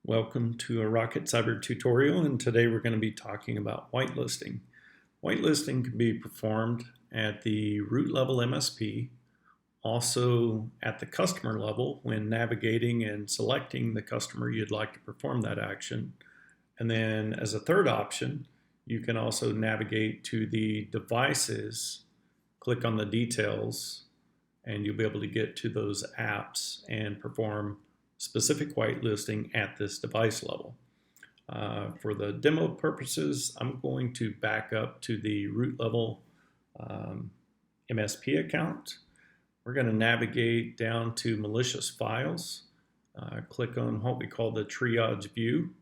Welcome to a RocketCyber tutorial, and today we're going to be talking about whitelisting. Whitelisting can be performed at the root level MSP, also at the customer level when navigating and selecting the customer you'd like to perform that action. And then as a third option, you can also navigate to the devices, click on the details, and you'll be able to get to those apps and perform specific whitelisting at this device level. For the demo purposes, I'm going to back up to the root level MSP account. We're going to navigate down to malicious files, click on what we call the triage view,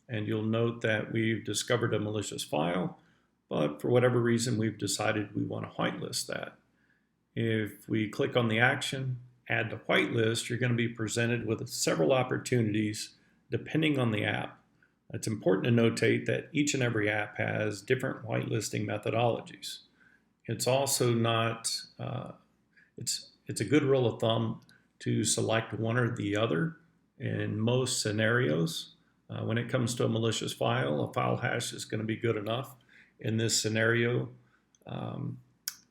and you'll note that we've discovered a malicious file, but for whatever reason we've decided we want to whitelist that. If we click on the action, add to whitelist, you're going to be presented with several opportunities depending on the app. It's important to notate that each and every app has different whitelisting methodologies. It's also not, it's a good rule of thumb to select one or the other in most scenarios. When it comes to a malicious file, a file hash is going to be good enough. In this scenario,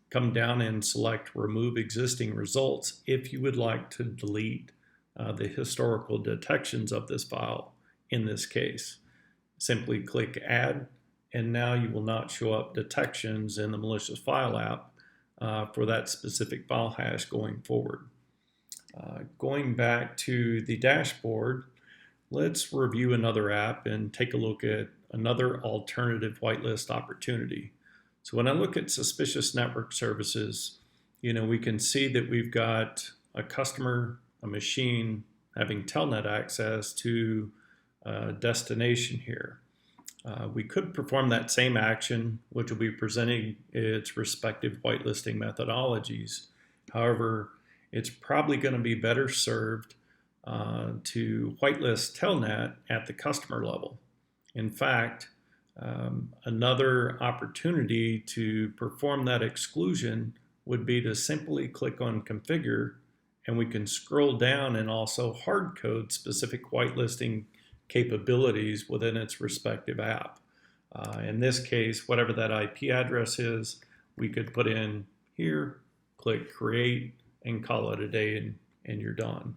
come down and select remove existing results if you would like to delete the historical detections of this file in this case. Simply click add, and now you will not show up detections in the malicious file app for that specific file hash going forward. Going back to the dashboard, let's review another app and take a look at another alternative whitelist opportunity. So when I look at suspicious network services, we can see that we've got a customer, a machine having telnet access to a destination here. We could perform that same action, which will be presenting its respective whitelisting methodologies. However, it's probably going to be better served to whitelist telnet at the customer level. In fact, another opportunity to perform that exclusion would be to simply click on configure, and we can scroll down and also hard code specific whitelisting capabilities within its respective app. In this case, whatever that IP address is, we could put in here, click create, and call it a day, and you're done.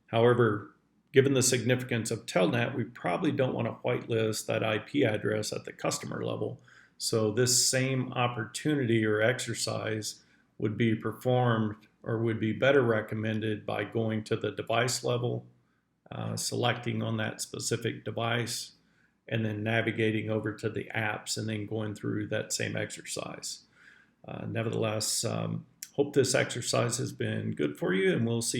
However, given the significance of telnet, we probably don't want to whitelist that IP address at the customer level. So this same opportunity or exercise would be performed or would be better recommended by going to the device level, selecting on that specific device, and then navigating over to the apps and then going through that same exercise. Nevertheless, hope this exercise has been good for you, and we'll see you